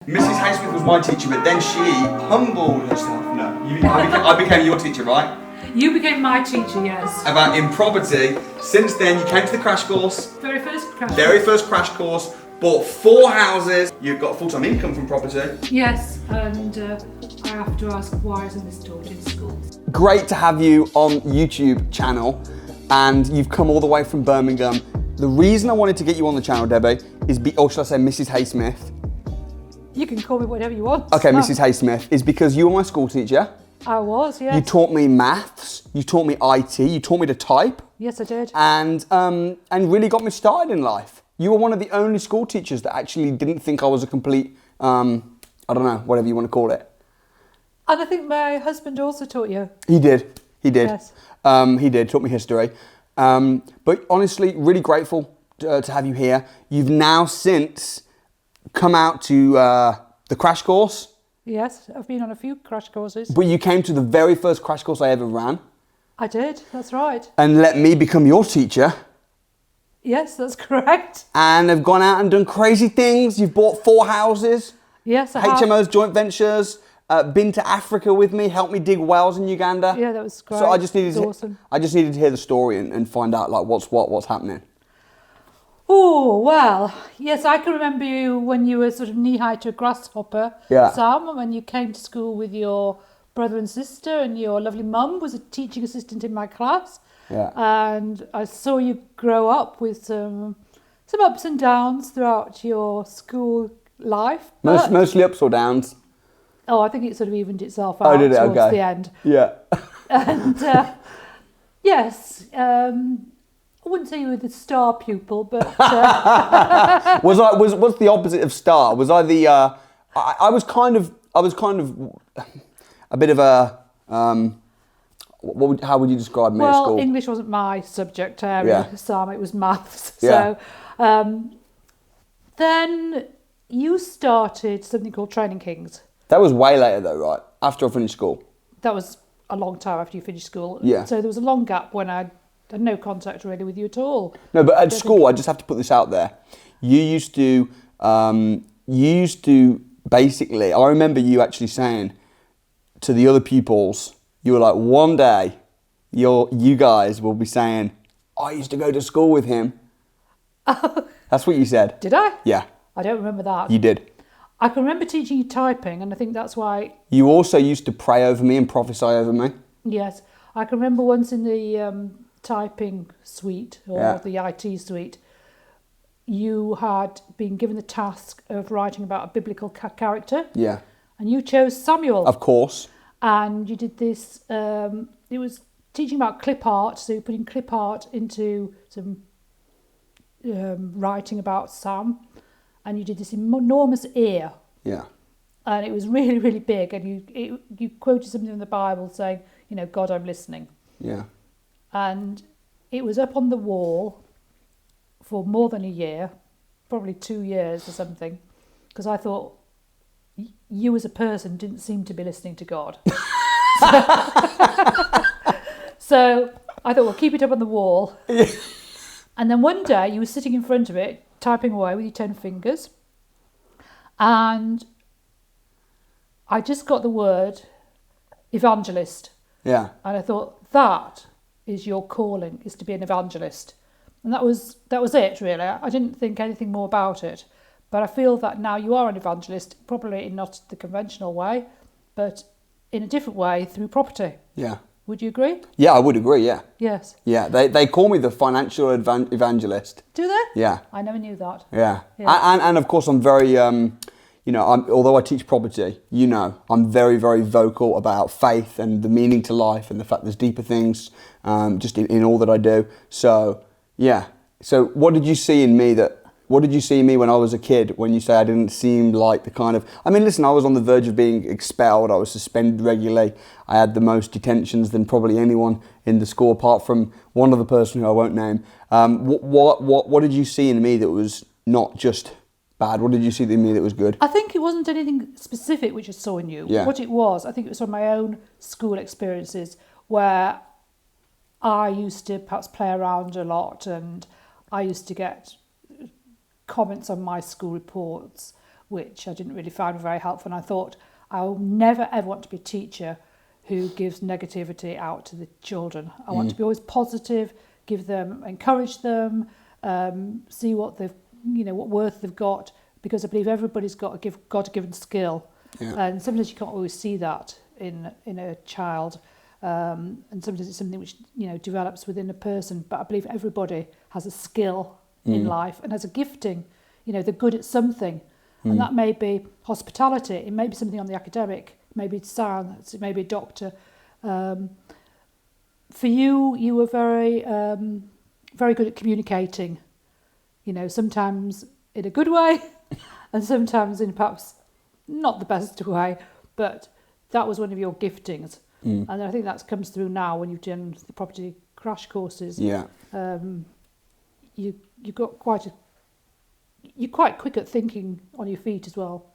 Mrs. Haysmith was my teacher, but then she humbled herself. No, I became your teacher, right? You became my teacher, yes. About improperty. Since then, you came to the crash course. Very first Crash course. Bought 4 houses. You've got full-time income from property. Yes, and I have to ask, why isn't this taught in schools? Great to have you on YouTube channel, and you've come all the way from Birmingham. The reason I wanted to get you on the channel, Debbie, or should I say Mrs. Haysmith? You can call me whatever you want. Okay, Mrs. Haysmith, is because you were my school teacher. I was, yes. You taught me maths, you taught me IT, you taught me to type. Yes, I did. And really got me started in life. You were one of the only school teachers that actually didn't think I was a complete, I don't know, whatever you want to call it. And I think my husband also taught you. He did. Yes. He did, taught me history. But honestly, really grateful to have you here. You've now since come out to the crash course. Yes, I've been on a few crash courses. But you came to the very first crash course I ever ran. I did, that's right. And let me become your teacher. Yes, that's correct. And have gone out and done crazy things. You've bought 4 houses. Yes, I have. HMOs, joint ventures, been to Africa with me, helped me dig wells in Uganda. Yeah, that was great. So I just needed awesome. I just needed to hear the story and find out like what's happening. Oh, well, yes, I can remember you when you were sort of knee-high to a grasshopper, Yeah. Sam, when you came to school with your brother and sister, and your lovely mum was a teaching assistant in my class. Yeah. And I saw you grow up with some ups and downs throughout your school life. Mostly ups or downs. Oh, I think it sort of evened itself out did it? towards Okay. the end. Yeah. And yes, I wouldn't say you were the star pupil, but was the opposite of star? Was I the? I was kind of a bit of a. How would you describe me at school? Well, English wasn't my subject area, Yeah. Sam. It was maths. Yeah. So then you started something called Training Kings. That was way later though, right? After I finished school. That was a long time after you finished school. Yeah. So there was a long gap when I had no contact really with you at all. No, but at school, I just have to put this out there. You used to basically, I remember you actually saying to the other pupils, you were like, one day, you guys will be saying, I used to go to school with him. That's what you said. Did I? Yeah. I don't remember that. You did. I can remember teaching you typing, and I think that's why... You also used to pray over me and prophesy over me. Yes. I can remember once in the typing suite, or the IT suite, you had been given the task of writing about a biblical character. Yeah. And you chose Samuel. Of course. And you did this, it was teaching about clip art, so you're putting clip art into some writing about Sam, and you did this enormous ear. Yeah. And it was really, really big, and you quoted something in the Bible saying, you know, God, I'm listening. Yeah. And it was up on the wall for more than a year, probably 2 years or something, because I thought you as a person didn't seem to be listening to God. So I thought, well, keep it up on the wall. And then one day you were sitting in front of it, typing away with your 10 fingers. And I just got the word evangelist. Yeah. And I thought, that is your calling, is to be an evangelist. And that was it, really. I didn't think anything more about it. But I feel that now you are an evangelist, probably in not the conventional way, but in a different way through property. Yeah. Would you agree? Yeah, I would agree, yeah. Yes. Yeah, they call me the financial evangelist. Do they? Yeah. I never knew that. Yeah. Yeah. And of course I'm very, although I teach property, I'm very, very vocal about faith and the meaning to life and the fact there's deeper things just in all that I do. So, yeah. So what did you see in me when I was a kid when you say I didn't seem like the kind of... I mean, listen, I was on the verge of being expelled. I was suspended regularly. I had the most detentions than probably anyone in the school, apart from one other person who I won't name. What did you see in me that was not just bad? What did you see in me that was good? I think it wasn't anything specific which I saw in you. Yeah. What it was, I think it was from my own school experiences where I used to perhaps play around a lot, and I used to get comments on my school reports which I didn't really find very helpful. And I thought, I'll never ever want to be a teacher who gives negativity out to the children. I want to be always positive, encourage them, see what they've, what worth they've got, because I believe everybody's got a God-given skill, and sometimes you can't always see that in a child, and sometimes it's something which develops within a person. But I believe everybody has a skill in life and has a gifting. They're good at something, and that may be hospitality. It may be something on the academic. Maybe it's science. It may be a doctor. For you were very, very good at communicating. Sometimes in a good way, and sometimes in perhaps not the best way. But that was one of your giftings, and I think that comes through now when you've done the property crash courses. Yeah. You're quite quick at thinking on your feet as well,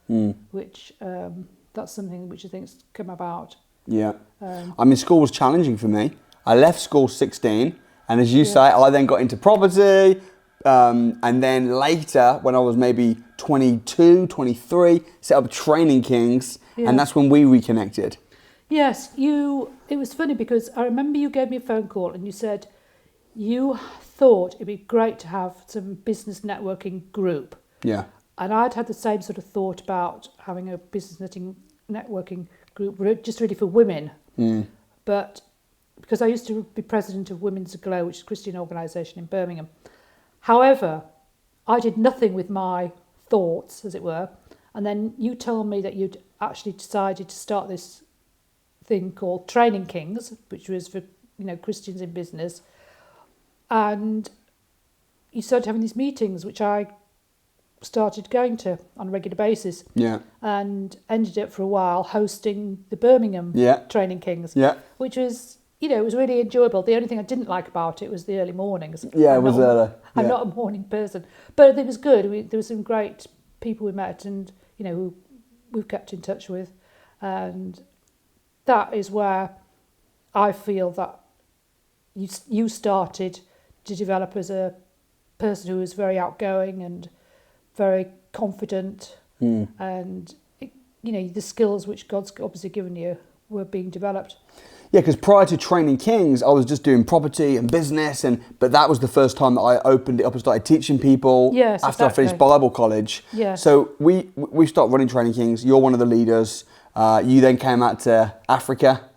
which that's something which I think's come about. Yeah. School was challenging for me. I left school 16, and as you say, I then got into property, and then later, when I was maybe 22, 23, set up Training Kings, and that's when we reconnected. Yes, it was funny because I remember you gave me a phone call and you said you thought it'd be great to have some business networking group. Yeah. And I'd had the same sort of thought about having a business networking group just really for women. But because I used to be president of Women's Aglow, which is a Christian organisation in Birmingham. However, I did nothing with my thoughts, as it were. And then you told me that you'd actually decided to start this thing called Training Kings, which was for Christians in business. And you started having these meetings, which I started going to on a regular basis. Yeah. And ended up for a while hosting the Birmingham Training Kings. Yeah. Which was, it was really enjoyable. The only thing I didn't like about it was the early mornings. Yeah, it was early. I'm not a morning person. But it was good. There were some great people we met and, who we've kept in touch with. And that is where I feel that you started to develop as a person who was very outgoing and very confident, and the skills which God's obviously given you were being developed. Yeah, because prior to Training Kings, I was just doing property and business, but that was the first time that I opened it up and started teaching people. Yes, after I finished Bible college. Yes. So we started running Training Kings. You're one of the leaders. You then came out to Africa.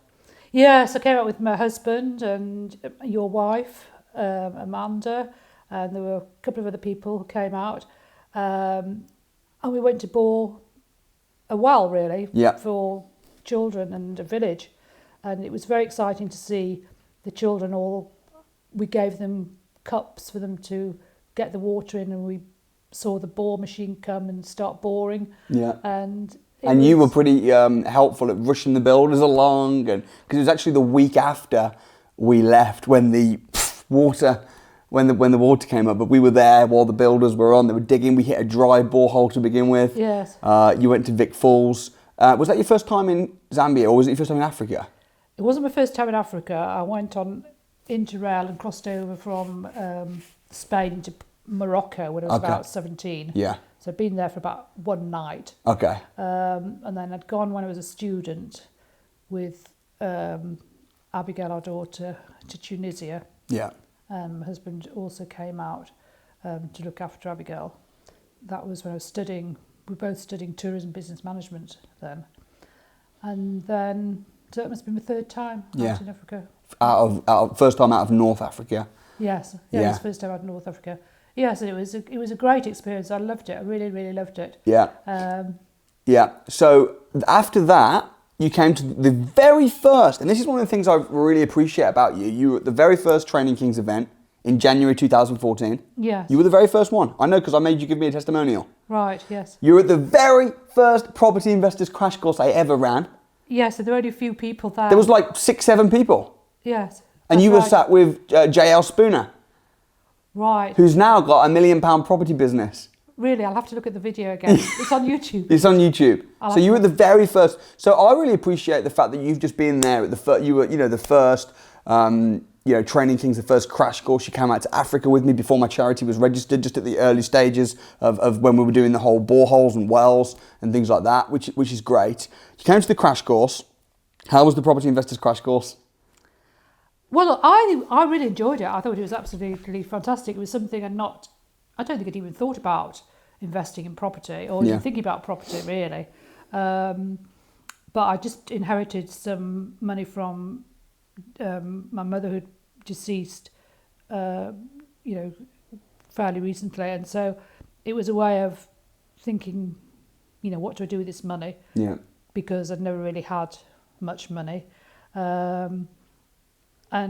Yes, I came out with my husband and your wife, Amanda, and there were a couple of other people who came out. And we went to bore a well, really, for children and a village. And it was very exciting to see the children we gave them cups for them to get the water in, and we saw the bore machine come and start boring. Yeah. And you were pretty helpful at rushing the builders along, and because it was actually the week after we left when the water came up, but we were there while the builders were on. They were digging. We hit a dry borehole to begin with. Yes. You went to Vic Falls. Was that your first time in Zambia, or was it your first time in Africa? It wasn't my first time in Africa. I went on Interrail and crossed over from Spain to Morocco when I was about 17. Yeah. So I'd been there for about one night. Okay. And then I'd gone when I was a student with Abigail, our daughter, to Tunisia. Yeah. My husband also came out to look after Abigail. That was when I was studying. We were both studying tourism business management then. And then, so it must have been my third time out in Africa. First time out of North Africa. Yes. It was the first time out of North Africa. Yes, and it was a great experience. I loved it. I really, really loved it. Yeah. So after that, you came to the very first, and this is one of the things I really appreciate about you. You were at the very first Training Kings event in January 2014. Yes. You were the very first one. I know because I made you give me a testimonial. Right, yes. You were at the very first Property Investors Crash Course I ever ran. Yes, and there were only a few people there. There was like 6-7 people. Yes. And you were sat with J.L. Spooner. Right. Who's now got £1 million property business. Really, I'll have to look at the video again. It's on YouTube. It's on YouTube. So you were the very first. So I really appreciate the fact that you've just been there at you were, the first, Training King's the first crash course. She came out to Africa with me before my charity was registered, just at the early stages of when we were doing the whole boreholes and wells and things like that, which is great. You came to the crash course. How was the Property Investors Crash Course? Well, I really enjoyed it. I thought it was absolutely fantastic. It was something I don't think I'd even thought about investing in property or even thinking about property really. But I just inherited some money from my mother who'd deceased, fairly recently, and so it was a way of thinking, what do I do with this money? Yeah. Because I'd never really had much money, so I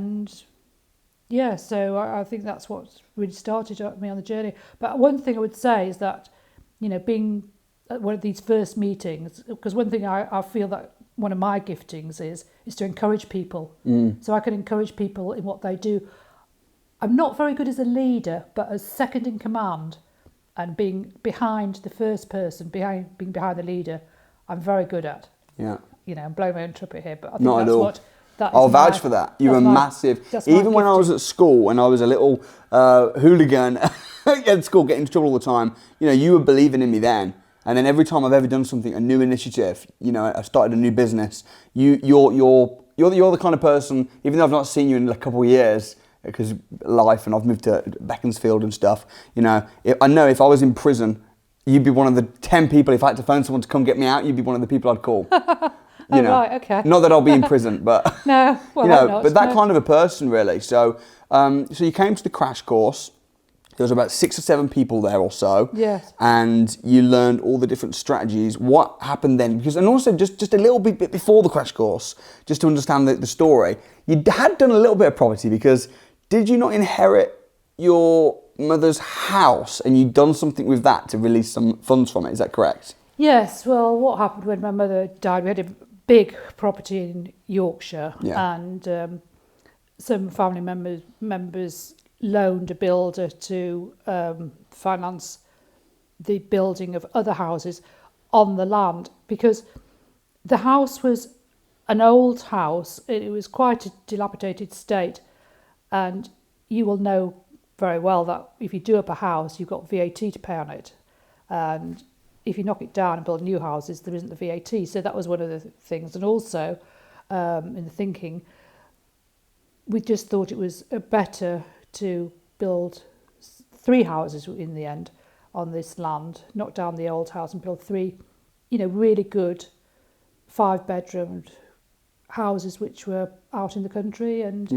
think that's what really started me on the journey. But one thing I would say is that, being at one of these first meetings, because one thing I feel that one of my giftings is to encourage people. So I can encourage people in what they do. I'm not very good as a leader, but as second in command and being behind the first person, being behind the leader, I'm very good at. Yeah. I'm blowing my own trumpet here, but I think Not that's at all. what that is. I'll vouch for that. You were massive. Even when I was at school and I was a little hooligan at school, getting into trouble all the time, you were believing in me then. And then every time I've ever done something, a new initiative, I started a new business, you're the kind of person, even though I've not seen you in a couple of years, because life, and I've moved to Beaconsfield and stuff, I know if I was in prison, you'd be one of the 10 people, if I had to phone someone to come get me out, you'd be one of the people I'd call. Right, okay. Not that I'll be in prison, but no, well, but that kind of a person really. So you came to the crash course. There was about 6 or 7 people there or so. Yes. And you learned all the different strategies. What happened then? And also just a little bit before the crash course, just to understand the story, you had done a little bit of property, because did you not inherit your mother's house and you'd done something with that to release some funds from it? Is that correct? Yes. Well, what happened when my mother died, we had a big property in Yorkshire, and some family members loaned a builder to finance the building of other houses on the land, because the house was an old house. It was quite a dilapidated state, and you will know very well that if you do up a house, you've got VAT to pay on it, and if you knock it down and build new houses, there isn't the VAT. So that was one of the things. And also in the thinking, we just thought it was better to build 3 houses in the end on this land, knock down the old house and build 3, really good 5-bedroomed houses which were out in the country and,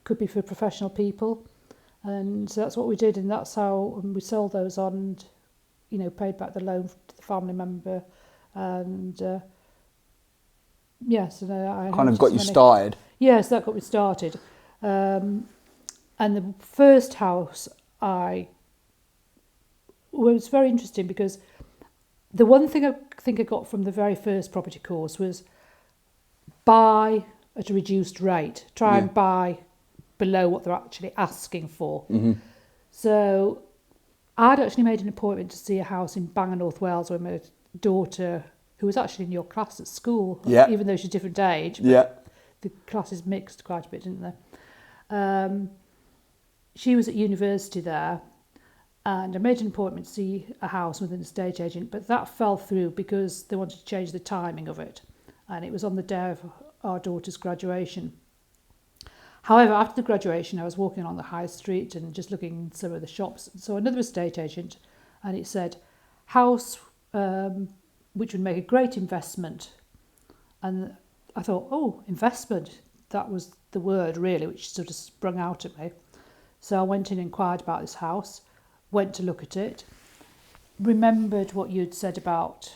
could be for professional people. And so that's what we did, and that's how we sold those on and, paid back the loan to the family member. And yes, and I kind of got you started. Yes, that got me started. And the first house was very interesting, because the one thing I think I got from the very first property course was buy at a reduced rate. Try and buy below what they're actually asking for. Mm-hmm. So I'd actually made an appointment to see a house in Bangor, North Wales, where my daughter, who was actually in your class at school, even though she's a different age, but the classes mixed quite a bit, didn't they? She was at university there, and I made an appointment to see a house with an estate agent, but that fell through because they wanted to change the timing of it, and it was on the day of our daughter's graduation. However, after the graduation, I was walking on the high street and just looking in some of the shops, and saw another estate agent, and it said, house which would make a great investment. And I thought, oh, investment, that was the word really, which sort of sprung out at me. So I went and inquired about this house, went to look at it, remembered what you'd said about,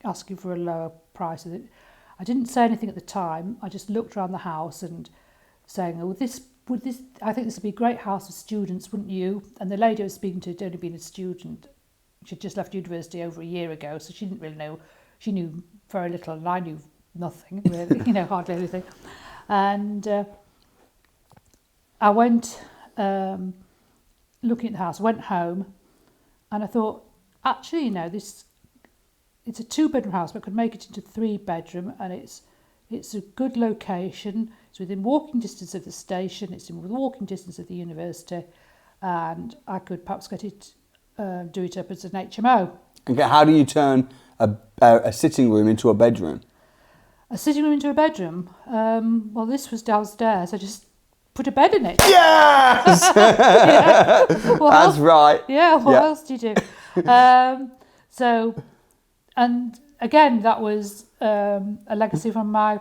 asking for a lower price. I didn't say anything at the time. I just looked around the house and saying, oh, I think this would be a great house for students, wouldn't you? And the lady I was speaking to had only been a student. She'd just left university over a year ago, so she didn't really know. She knew very little, and I knew nothing, really, hardly anything. And I went looking at the house, went home, and I thought, actually, it's a 2-bedroom house, but I could make it into 3-bedroom, and it's a good location. It's within walking distance of the station. It's within walking distance of the university, and I could perhaps get it, do it up as an HMO. Okay, how do you turn a sitting room into a bedroom? A sitting room into a bedroom. Well, this was downstairs. I just put a bed in it. Yes! Yeah. That's right. Yeah, what else do you do? So, and again, that was a legacy from my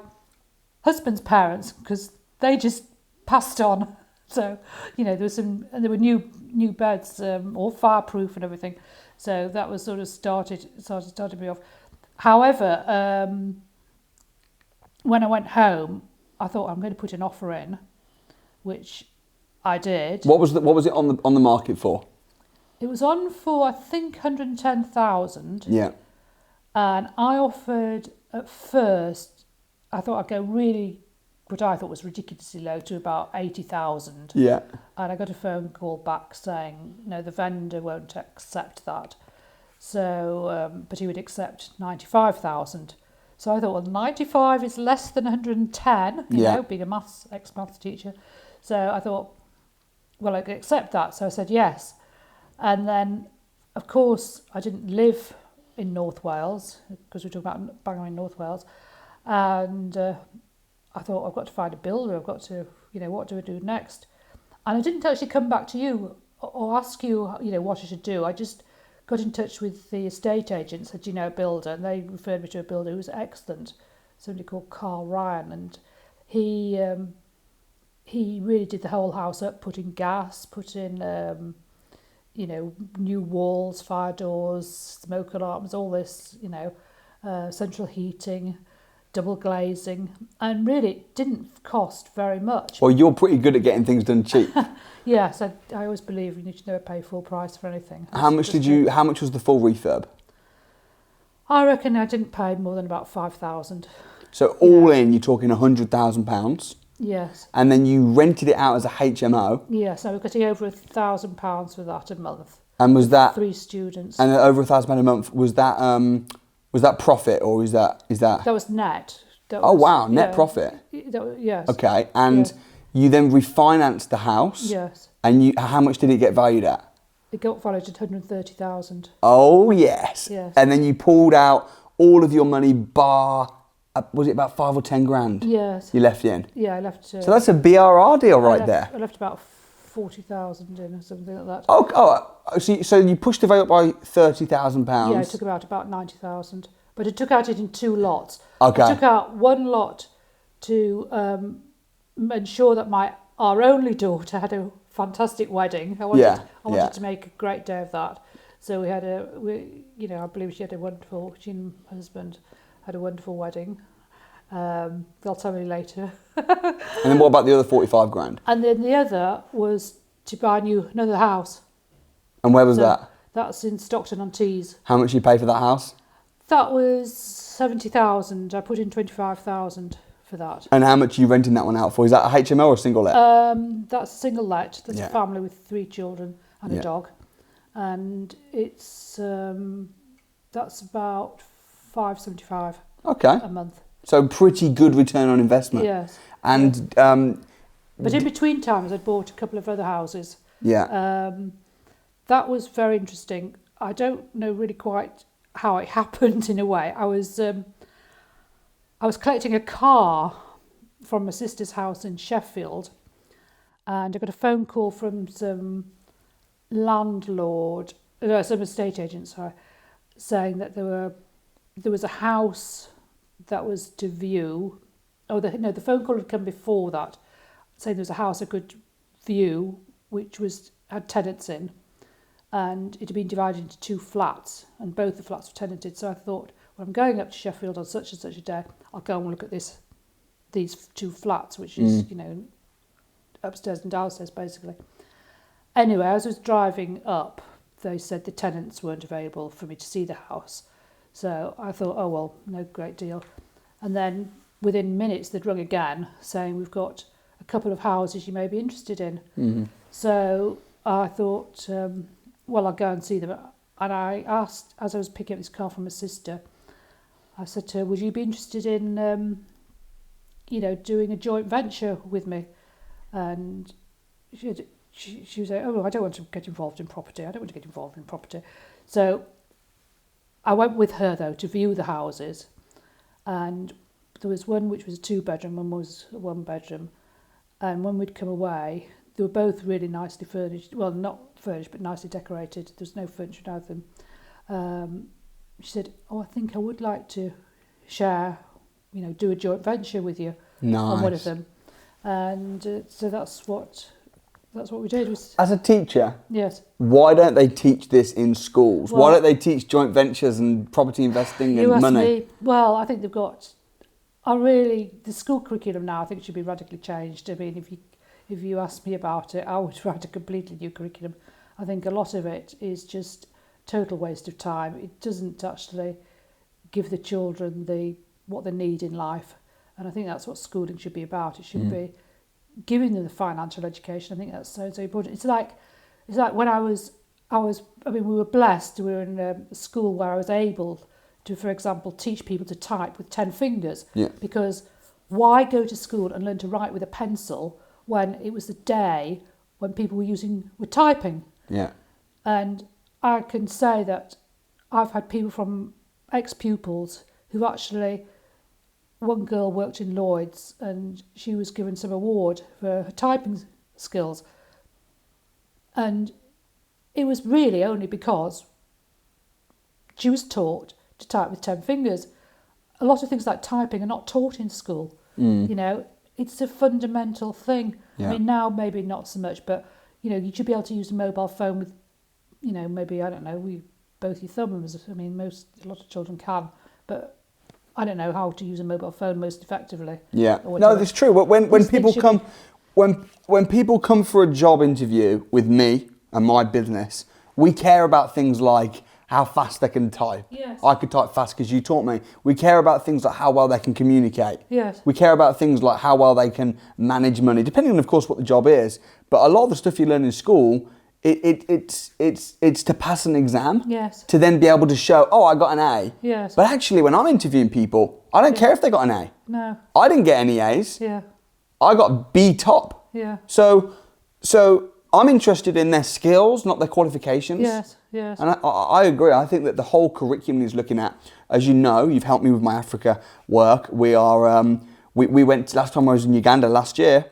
husband's parents, because they just passed on. So, there were new beds, all fireproof and everything. So that was sort of started me off. However, when I went home, I thought I'm going to put an offer in, which I did. What was it on the market for? It was on for, I think, 110,000. Yeah. And I offered at first, I thought I'd go really, what I thought was ridiculously low, to about 80,000. Yeah. And I got a phone call back saying, no, the vendor won't accept that. So, but he would accept 95,000. So I thought, well, 95 is less than 110, being a ex-maths teacher. So I thought, well, I could accept that. So I said yes. And then, of course, I didn't live in North Wales, because we're talking about Bangor in North Wales. And I thought, I've got to find a builder. I've got to, what do I do next? And I didn't actually come back to you or ask you, what I should do. I just got in touch with the estate agent, said, a builder? And they referred me to a builder who was excellent, somebody called Carl Ryan. And he really did the whole house up, put in gas, put in, new walls, fire doors, smoke alarms, all this, central heating, double glazing, and really it didn't cost very much. Well, you're pretty good at getting things done cheap. Yes, I always believe you need to never pay full price for anything. How much was the full refurb? I reckon I didn't pay more than about 5,000. So all in, you're talking £100,000. Yes. And then you rented it out as a HMO. Yes, I was getting over £1,000 for that a month. And was that 3 students? And over £1,000 a month, was that profit, or is that? That was net. Wow, net profit. Yes. Okay, and you then refinanced the house. Yes. And how much did it get valued at? It got valued at 130,000. Oh yes. Yes. And then you pulled out all of your money, bar. Was it about 5 or 10 grand? Yes. You left in? Yeah, I left. So that's a BRR deal there. I left about 40,000 in or something like that. So you pushed the value up by £30,000. Yeah, it took about 90,000. But I took out it in 2 lots. Okay. I took out one lot to ensure that our only daughter had a fantastic wedding. I wanted to make a great day of that. So I believe she and her husband had a wonderful wedding. They'll tell me later. And then what about the other 45 grand? And then the other was to buy another house. And where was that? That's in Stockton-on-Tees. How much you pay for that house? That was 70,000. I put in 25,000 for that. And how much are you renting that one out for? Is that a HMO or a single let? That's a single let. There's a family with 3 children and a dog. And it's that's about $575 a month. So pretty good return on investment. Yes. And but in between times, I'd bought a couple of other houses. Yeah. That was very interesting. I don't know really quite how it happened in a way. I was collecting a car from my sister's house in Sheffield, and I got a phone call from some some estate agent, saying that there was a house that was to view. The phone call had come before that, saying there was a house I could view, which had tenants in, and it had been divided into 2 flats, and both the flats were tenanted. So I thought, well, I'm going up to Sheffield on such and such a day. I'll go and look at these 2 flats, which is upstairs and downstairs basically. Anyway, as I was driving up, they said the tenants weren't available for me to see the house. So I thought, oh well, no great deal. And then within minutes they'd rung again saying, we've got a couple of houses you may be interested in. Mm-hmm. So I thought, well, I'll go and see them. And I asked, as I was picking up this car from my sister, I said to her, would you be interested in, doing a joint venture with me. And she was like, oh, I don't want to get involved in property. So I went with her, though, to view the houses. And there was one which was a 2-bedroom, one was a 1-bedroom. And when we'd come away, they were both really nicely furnished. Well, not furnished, but nicely decorated. There was no furniture in either of them. She said, oh, I think I would like to share, do a joint venture with you on one of them. And so that's what we did. As a teacher, yes. Why don't they teach this in schools? Well, why don't they teach joint ventures and property investing and money? Well, I think they've got. The school curriculum now, I think, should be radically changed. I mean, if you ask me about it, I would write a completely new curriculum. I think a lot of it is just total waste of time. It doesn't actually give the children what they need in life, and I think that's what schooling should be about. It should be giving them the financial education. I think that's so important. It's like when we were blessed. We were in a school where I was able to, for example, teach people to type with 10 fingers. Yeah. Because why go to school and learn to write with a pencil when it was the day when people were typing? Yeah. And I can say that I've had people from ex-pupils who actually, one girl worked in Lloyd's and she was given some award for her typing skills. And it was really only because she was taught to type with 10 fingers. A lot of things like typing are not taught in school. It's a fundamental thing. Yeah. I mean, now maybe not so much, but you should be able to use a mobile phone with, maybe, I don't know, both your thumbs. I mean, a lot of children can, but I don't know how to use a mobile phone most effectively. Yeah, no, that's true. When people come, when people come for a job interview with me and my business, we care about things like how fast they can type. Yes. I could type fast because you taught me. We care about things like how well they can communicate. Yes. We care about things like how well they can manage money, depending on, of course, what the job is. But a lot of the stuff you learn in school, it's to pass an exam. Yes. To then be able to show, oh, I got an A. Yes. But actually, when I'm interviewing people, I don't care if they got an A. No. I didn't get any A's. Yeah. I got B top. Yeah. So I'm interested in their skills, not their qualifications. Yes, yes. And I agree. I think that the whole curriculum is looking at, as you know, you've helped me with my Africa work. We are, we went, last time I was in Uganda last year,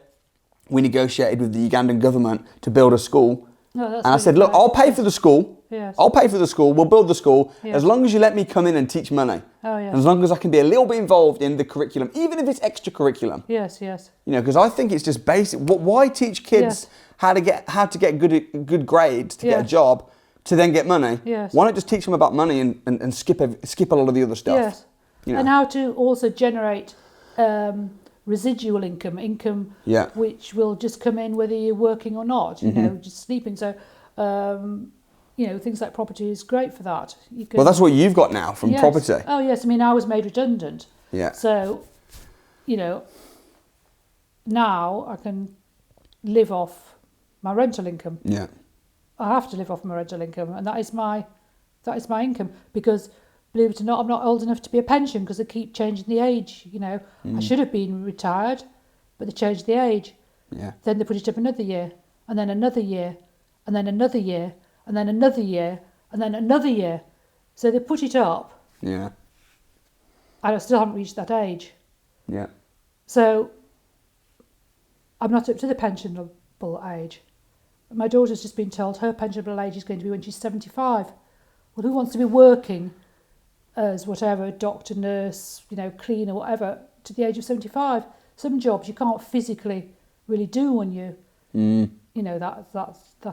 we negotiated with the Ugandan government to build a school. Oh, that's and I said, look, I'll pay for the school. Yes. I'll pay for the school. We'll build the school Yes. as long as you let me come in and teach money. Oh, yes. And as long as I can be a little bit involved in the curriculum, even if it's extra curriculum. Yes, yes. Because I think it's just basic. Why teach kids how to get good grades to get a job to then get money? Yes. Why not just teach them about money and skip a lot of the other stuff? Yes. And how to also generate residual income, which will just come in whether you're working or not. You know, just sleeping. So. Things like property is great for that. Well, that's what you've got now from property. Oh, yes. I mean, I was made redundant. Yeah. So, now I can live off my rental income. Yeah. I have to live off my rental income, and that is my income, because, believe it or not, I'm not old enough to be a pension because they keep changing the age. I should have been retired, but they changed the age. Yeah. Then they put it up another year, and then another year, and then another year, and then another year, and then another year. So they put it up. Yeah. And I still haven't reached that age. Yeah. So I'm not up to the pensionable age. My daughter's just been told her pensionable age is going to be when she's 75. Well, who wants to be working as whatever, doctor, nurse, cleaner, whatever, to the age of 75? Some jobs you can't physically really do when you, that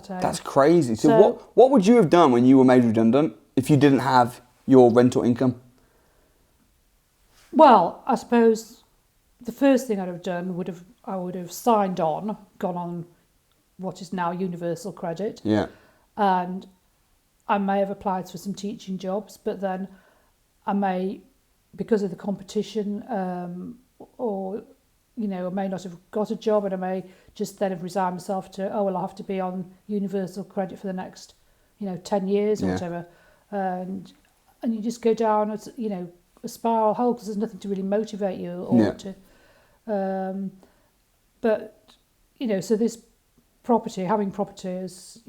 age. That's crazy. So what would you have done when you were made redundant if you didn't have your rental income? Well, I suppose the first thing I'd have done I would have signed on, gone on what is now universal credit. Yeah. And I may have applied for some teaching jobs, but then I may, because of the competition, I may not have got a job, and I may just then have resigned myself to, I'll have to be on universal credit for the next, 10 years or whatever. And you just go down, a spiral hole, because there's nothing to really motivate you or to, But, so this having property is,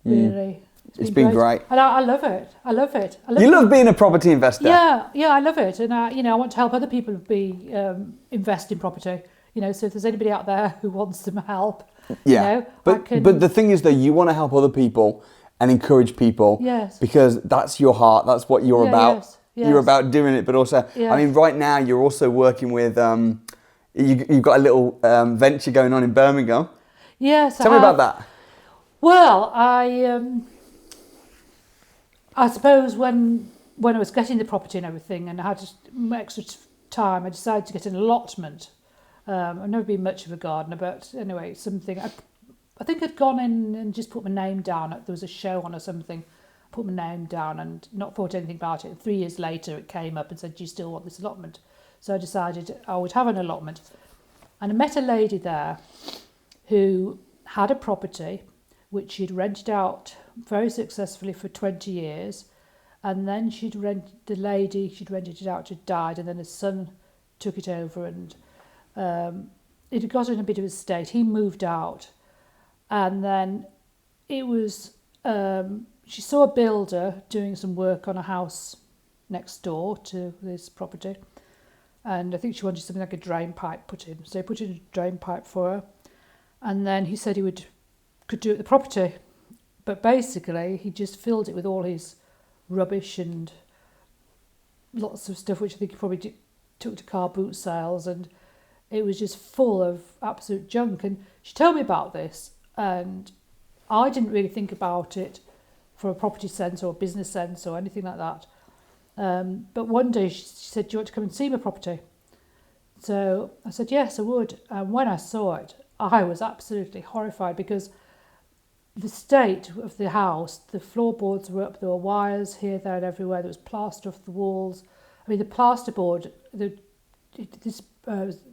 really... It's been great. And I love it. I love it. You love being a property investor? Yeah, I love it. And, I want to help other people invest in property. So if there's anybody out there who wants some help, but the thing is, though, you want to help other people and encourage people. Yes. Because that's your heart. That's what you're about. Yes. You're about doing it, but also, I mean, right now you're also working with, you've got a little venture going on in Birmingham. Yes. Tell me about that. Well, I suppose when I was getting the property and everything, and I had extra time, I decided to get an allotment. I've never been much of a gardener, but anyway, something. I think I'd gone in and just put my name down. There was a show on or something. Put my name down and not thought anything about it. 3 years later, it came up and said, "Do you still want this allotment?" So I decided I would have an allotment, and I met a lady there who had a property which she'd rented out very successfully for 20 years, and then she'd rented it out, had died, and then his son took it over, and it had got in a bit of a state. He moved out, and then it was she saw a builder doing some work on a house next door to this property, and I think she wanted something like a drain pipe put in, so he put in a drain pipe for her, and then he said he could do it at the property. But basically, he just filled it with all his rubbish and lots of stuff, which I think he probably took to car boot sales, and it was just full of absolute junk. And she told me about this, and I didn't really think about it from a property sense or a business sense or anything like that. But one day she said, "Do you want to come and see my property?" So I said, "Yes, I would." And when I saw it, I was absolutely horrified, because the state of the house, the floorboards were up, there were wires here, there and everywhere, there was plaster off the walls. I mean, the plasterboard, this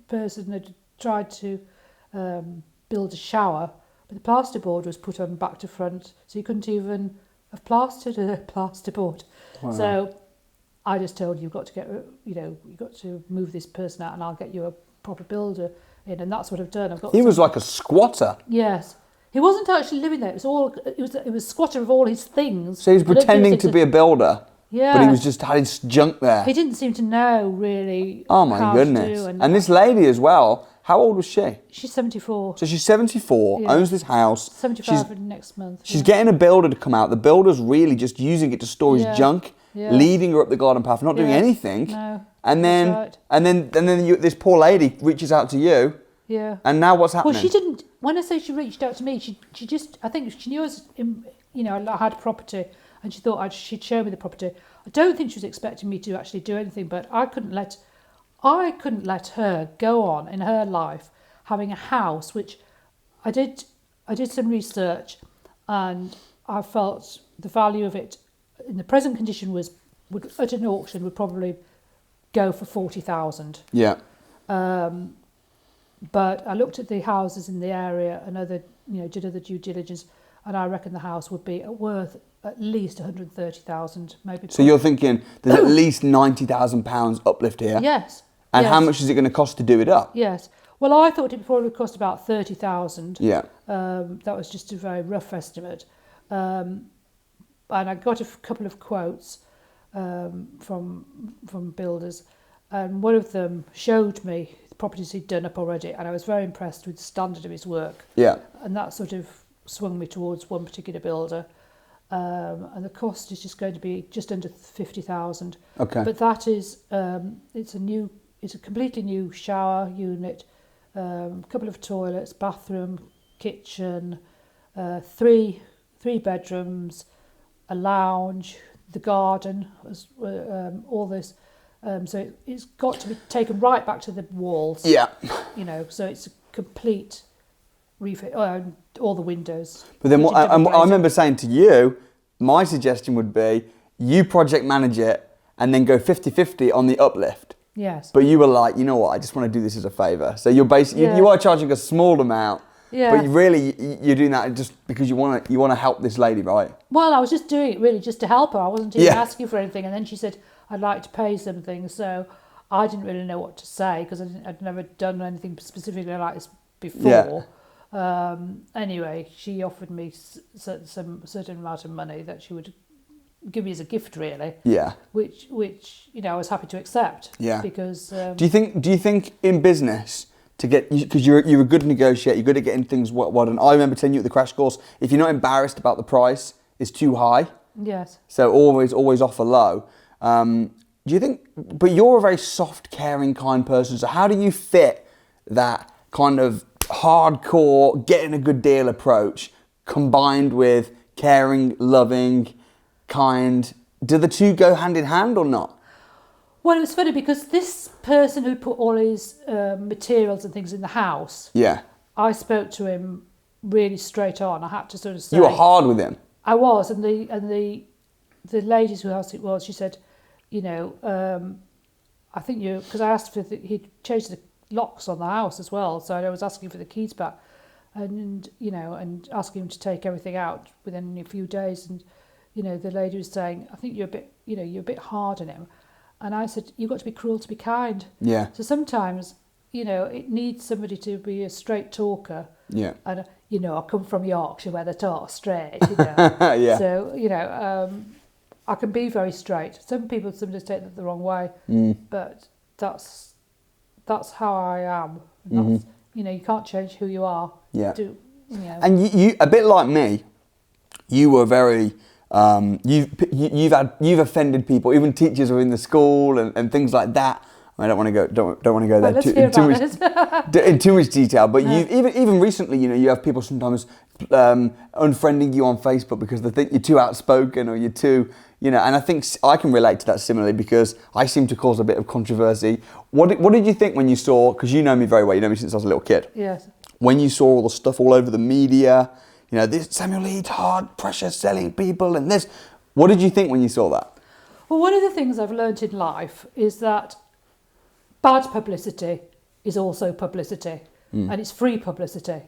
person had tried to build a shower, but the plasterboard was put on back to front, so you couldn't even have plastered a plasterboard. Wow. So I just told you've got to you've got to move this person out, and I'll get you a proper builder in, and that's what I've done. He was like a squatter. Yes. He wasn't actually living there. It was a squatter of all his things. So he was pretending to be a builder. Yeah. But he was just had his junk there. He didn't seem to know really. Oh my goodness. And this lady as well, how old was she? She's 74. So she's 74, owns this house. 75 next month. She's getting a builder to come out. The builder's really just using it to store his junk, leading her up the garden path, not doing anything. No. And then this poor lady reaches out to you. Yeah. And now what's happening? Well, she didn't. When I say she reached out to me, she just, I think she knew I had property, and she thought she'd show me the property. I don't think she was expecting me to actually do anything, but I couldn't let her go on in her life having a house, which I did some research, and I felt the value of it in the present condition would at an auction would probably go for 40,000. Yeah. But I looked at the houses in the area and did other due diligence, and I reckon the house would be worth at least 130,000, maybe. So you're thinking there's at least £90,000 uplift here? Yes. And how much is it going to cost to do it up? Yes. Well, I thought it probably would cost about 30,000. Yeah. That was just a very rough estimate. And I got a couple of quotes from builders, and one of them showed me the properties he'd done up already, and I was very impressed with the standard of his work. Yeah. And that sort of swung me towards one particular builder. And the cost is just going to be just under 50,000. Okay. But that is it's a completely new shower unit, couple of toilets, bathroom, kitchen, three bedrooms, a lounge, the garden, all this. So it's got to be taken right back to the walls. Yeah. So it's a complete refit, all the windows. But then I remember saying to you, my suggestion would be you project manage it and then go 50-50 on the uplift. Yes. But you were like, you know what, I just want to do this as a favour. So you're basically you are charging a small amount. Yeah. But you're doing that just because you want to help this lady, right? Well, I was just doing it really just to help her. I wasn't even asking for anything. And then she said, I'd like to pay something. So I didn't really know what to say because I'd never done anything specifically like this before. Anyway, she offered me some certain amount of money that she would give me as a gift, really. Yeah. Which I was happy to accept. Yeah. Because do you think in business to get, because you're a good negotiator, you're good at getting things well done. I remember telling you at the crash course, if you're not embarrassed about the price, it's too high. Yes. So always offer low. Do you think? But you're a very soft, caring, kind person. So how do you fit that kind of hardcore, getting a good deal approach combined with caring, loving, kind? Do the two go hand in hand or not? Well, it was funny because this person who put all his materials and things in the house, Yeah. I spoke to him really straight on. I had to sort of say... You were hard with him? I was, and the ladies whose house it was, she said, I think you... Because I asked he'd changed the locks on the house as well, so I was asking for the keys back and asking him to take everything out within a few days. And, the lady was saying, I think you're a bit hard on him. And I said, you've got to be cruel to be kind. Yeah. So sometimes, it needs somebody to be a straight talker. Yeah. And, I come from Yorkshire where they talk straight, Yeah. So, I can be very straight. Some people sometimes take that the wrong way. But that's how I am. That's, you can't change who you are. Yeah. And you a bit like me, you were very... you've offended people, even teachers within the school and things like that. I don't want to go there in too much detail. But you've even recently, you have people sometimes unfriending you on Facebook because they think you're too outspoken or you're too, and I think I can relate to that similarly because I seem to cause a bit of controversy. What did you think when you saw? Because you know me very well. You know me since I was a little kid. Yes. When you saw all the stuff all over the media. This Samuel Leeds, hard pressure selling people and this. What did you think when you saw that? Well, one of the things I've learnt in life is that bad publicity is also publicity and it's free publicity.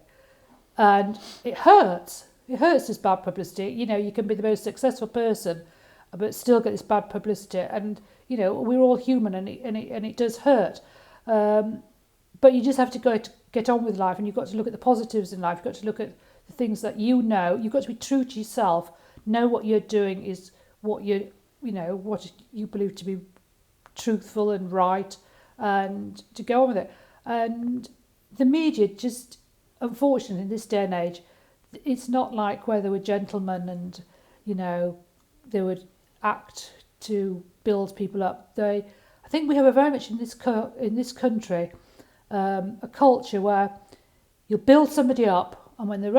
And it hurts. It hurts, this bad publicity. You can be the most successful person but still get this bad publicity. And, we're all human and it does hurt. But you just have to get on with life and you've got to look at the positives in life. You've got to look at the things that you've got to be true to yourself, know what you're doing is what what you believe to be truthful and right, and to go on with it. And the media just, unfortunately in this day and age, it's not like where they were gentlemen and they would act to build people up. I think we have a very much in this country a culture where you'll build somebody up, and when they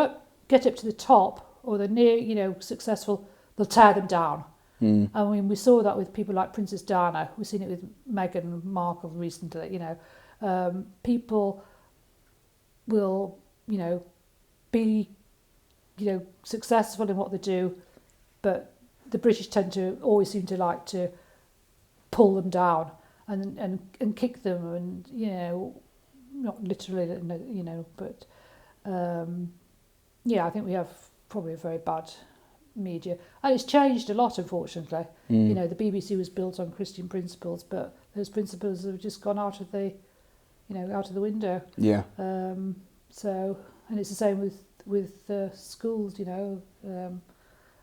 get up to the top or they're near, successful, they'll tear them down. I mean, we saw that with people like Princess Diana. We've seen it with Meghan Markle recently. People will, be, successful in what they do, but the British tend to always seem to like to pull them down and kick them, and not literally, but. I think we have probably a very bad media, and it's changed a lot, unfortunately. The BBC was built on Christian principles, but those principles have just gone out of the window. Yeah. So, and it's the same with schools. A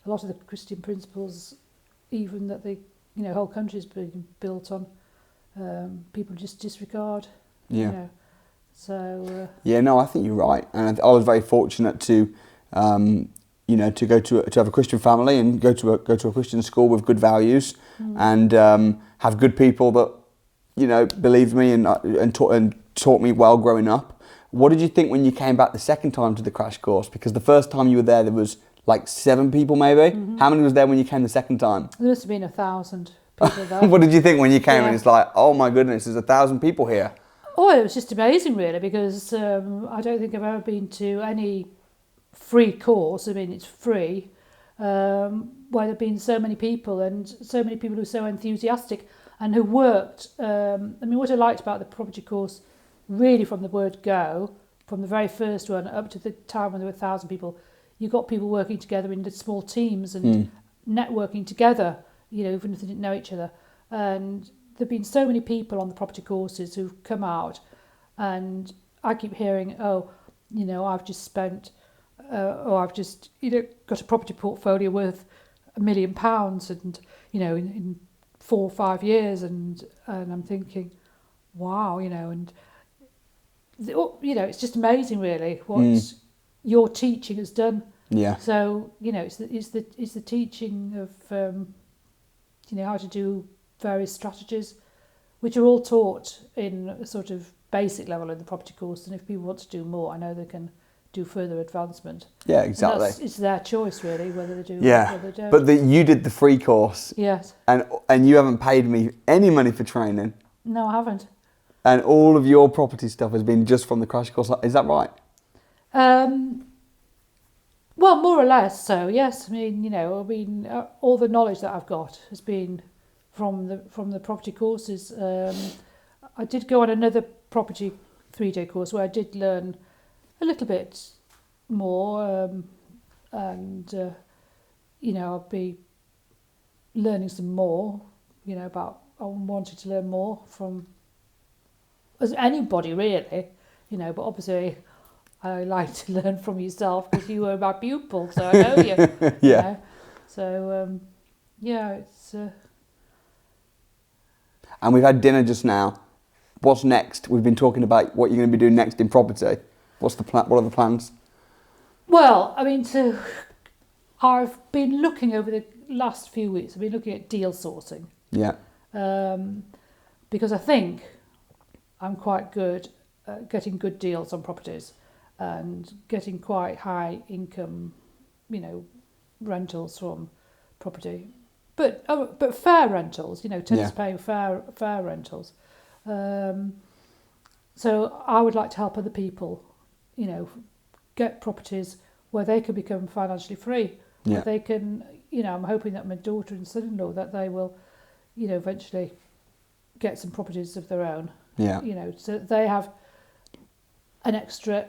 lot of the Christian principles, even that the whole country's been built on, people just disregard. Yeah. So I think you're right, and I was very fortunate to, to go to have a Christian family and go to a Christian school with good values, and have good people that, believed me and taught me well growing up. What did you think when you came back the second time to the crash course? Because the first time you were there was like 7 people maybe. How many was there when you came the second time? There must have been 1,000 people there. What did you think when you came and it's like, oh my goodness, there's 1,000 people here? Oh, it was just amazing, really, because I don't think I've ever been to any free course. I mean, it's free, where there have been so many people and so many people who are so enthusiastic and who worked. What I liked about the property course, really from the word go, from the very first one up to the time when there were 1,000 people, you got people working together in the small teams and networking together, even if they didn't know each other. And there've been so many people on the property courses who've come out, and I keep hearing, oh, you know, I've just spent, or I've just, you know, got a property portfolio worth £1 million, and you know, in 4 or 5 years, and I'm thinking, wow, you know, and you know, it's just amazing, really, what your teaching has done. Yeah. So you know, it's the teaching of you know, how to do various strategies, which are all taught in a sort of basic level in the property course. And if people want to do more, I know they can do further advancement. Yeah, exactly. It's their choice, really, whether they do or whether they don't. But you did the free course. Yes. And you haven't paid me any money for training. No, I haven't. And all of your property stuff has been just from the crash course. Is that right? Well, more or less so, yes. I mean, you know, all the knowledge that I've got has been from the property courses. I did go on another property 3-day course where I did learn a little bit more, and you know, I'll be learning some more. You know, I wanted to learn more from as anybody, really. You know, but obviously I like to learn from yourself because you were my pupil, so I know you. Yeah. You know? So yeah, it's. And we've had dinner just now. What's next? We've been talking about what you're going to be doing next in property. What's the plan? What are the plans? Well, I mean, I've been looking over the last few weeks. I've been looking at deal sourcing. Yeah. Because I think I'm quite good at getting good deals on properties and getting quite high income, you know, rentals from property, but fair rentals. You know, tenants paying fair rentals. So I would like to help other people, you know, get properties where they can become financially free. Where they can, you know, I'm hoping that my daughter and son-in-law, that they will, you know, eventually get some properties of their own. Yeah. You know, so they have an extra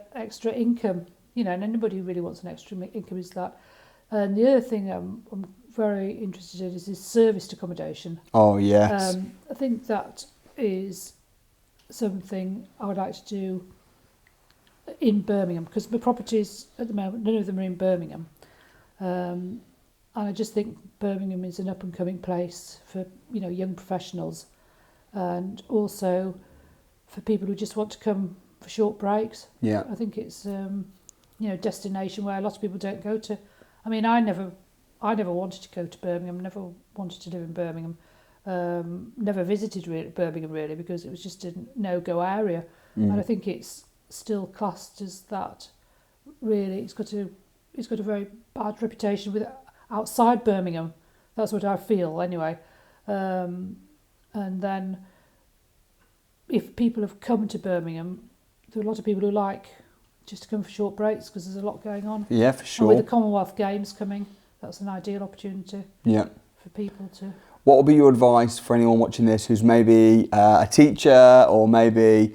income. You know, and anybody who really wants an extra income is that. And the other thing I'm very interested in is serviced accommodation. Oh yes. I think that is something I would like to do in Birmingham, because my properties at the moment, none of them are in Birmingham, and I just think Birmingham is an up and coming place for, you know, young professionals, and also for people who just want to come for short breaks. Yeah. I think it's you know, a destination where a lot of people don't go to. I mean, I never wanted to go to Birmingham, never wanted to live in Birmingham. Never visited Birmingham really, because it was just a no-go area, and I think it's still classed as that. Really, it's got a very bad reputation with outside Birmingham. That's what I feel anyway. And then, if people have come to Birmingham, there are a lot of people who like just to come for short breaks because there's a lot going on. Yeah, for sure. And with the Commonwealth Games coming, that's an ideal opportunity. Yeah. For people to. What would be your advice for anyone watching this who's maybe a teacher, or maybe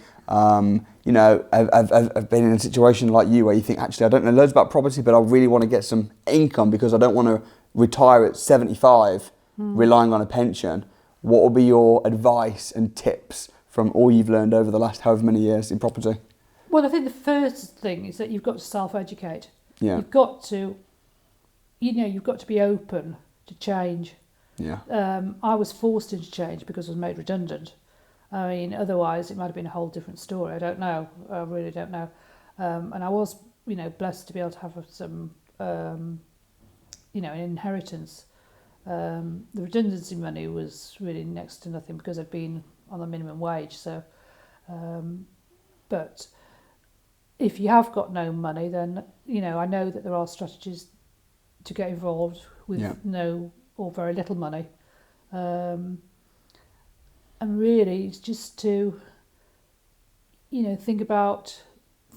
you know, I've been in a situation like you where you think, actually, I don't know loads about property, but I really want to get some income because I don't want to retire at 75 relying on a pension. What would be your advice and tips from all you've learned over the last however many years in property? Well, I think the first thing is that you've got to self-educate. Yeah. You've got to, you know, you've got to be open to change. Yeah. I was forced into change because I was made redundant. I mean, otherwise it might have been a whole different story. I don't know. I really don't know. And I was, you know, blessed to be able to have some, you know, an inheritance. The redundancy money was really next to nothing because I'd been on the minimum wage. So, but if you have got no money, then, you know, I know that there are strategies to get involved with no or very little money. And really, it's just to, you know, think about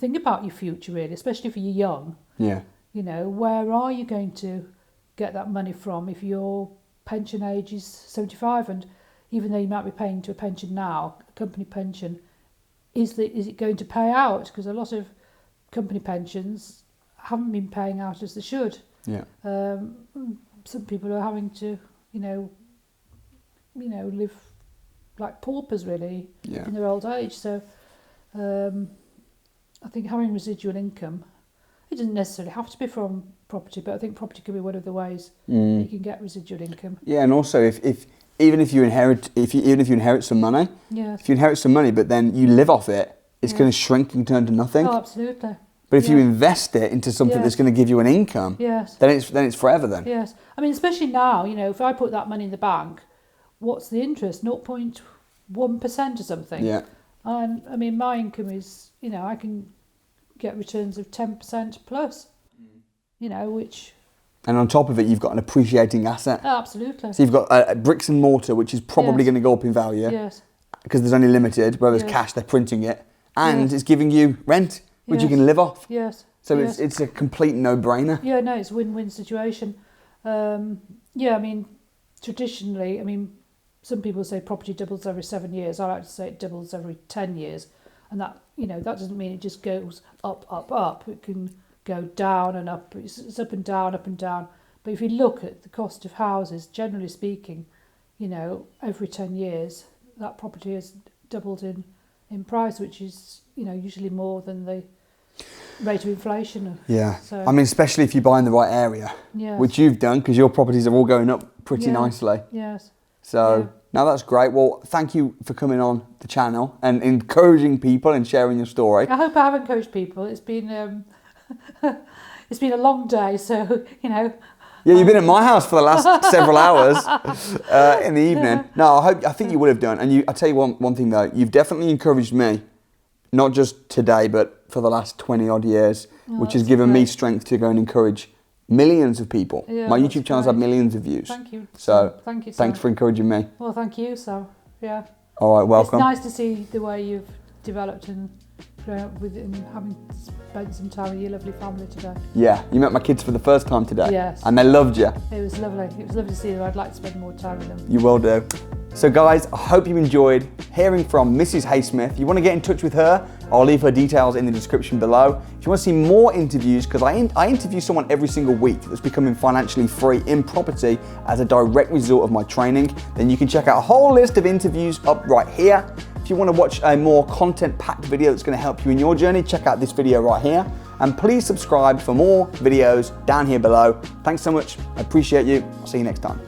your future, really, especially if you're young. Yeah. You know, where are you going to get that money from if your pension age is 75? And even though you might be paying to a pension now, a company pension, is it going to pay out? Because a lot of company pensions haven't been paying out as they should. Yeah. Some people are having to, you know, live like paupers really Yeah. in their old age. So I think having residual income, it doesn't necessarily have to be from property, but I think property can be one of the ways that you can get residual income. Yeah, and also even if you inherit some money, Yes. if you inherit some money, but then you live off it, it's Yeah. going to shrink and turn to nothing. Oh, absolutely. But if you Yeah. invest it into something Yes. that's going to give you an income, Yes. then it's forever then. Yes. I mean, especially now, you know, if I put that money in the bank, what's the interest? 0.1% or something. Yeah. And I mean, my income is, you know, I can get returns of 10% plus, you know, which... And on top of it, you've got an appreciating asset. Oh, absolutely. So you've got bricks and mortar, which is probably Yes. going to go up in value Yes. because there's only limited, whereas Yes. cash, they're printing it. And Yes. it's giving you rent, which you Yes. can live off. Yes. So yes. it's a complete no-brainer. Yeah, no, it's a win-win situation. Yeah, I mean, traditionally, I mean, some people say property doubles every 7 years. I like to say it doubles every 10 years. And that, you know, that doesn't mean it just goes up, up, up. It can go down and up. It's up and down, up and down. But if you look at the cost of houses, generally speaking, you know, every 10 years, that property has doubled in price, which is, you know, usually more than the rate of inflation. Yeah. So, I mean, especially if you buy in the right area, yes. which you've done because your properties are all going up pretty Yeah. nicely. Yes. So, Yeah. no, that's great. Well, thank you for coming on the channel and encouraging people and sharing your story. I hope I have encouraged people. It's been it's been a long day, so you know. Yeah, you've been at my house for the last several hours in the evening. No, I think you would have done. And I tell you one thing though, you've definitely encouraged me, not just today, but for the last 20 odd years, which has that's given me great. strength to go and encourage millions of people. Yeah, My that's YouTube channel's had great. millions of views. Thank you. So thank you. thanks Sam. for encouraging me. Well, thank you. So yeah. All right, welcome. It's nice to see the way you've developed and grown up with it, and having spent some time with your lovely family today. Yeah, you met my kids for the first time today. Yes. And they loved you. It was lovely. It was lovely to see them. I'd like to spend more time with them. You will do. So guys, I hope you enjoyed hearing from Mrs. Haysmith. If you want to get in touch with her, I'll leave her details in the description below. If you want to see more interviews, because I interview someone every single week that's becoming financially free in property as a direct result of my training, then you can check out a whole list of interviews up right here. If you want to watch a more content-packed video that's going to help you in your journey, check out this video right here. And please subscribe for more videos down here below. Thanks so much. I appreciate you. I'll see you next time.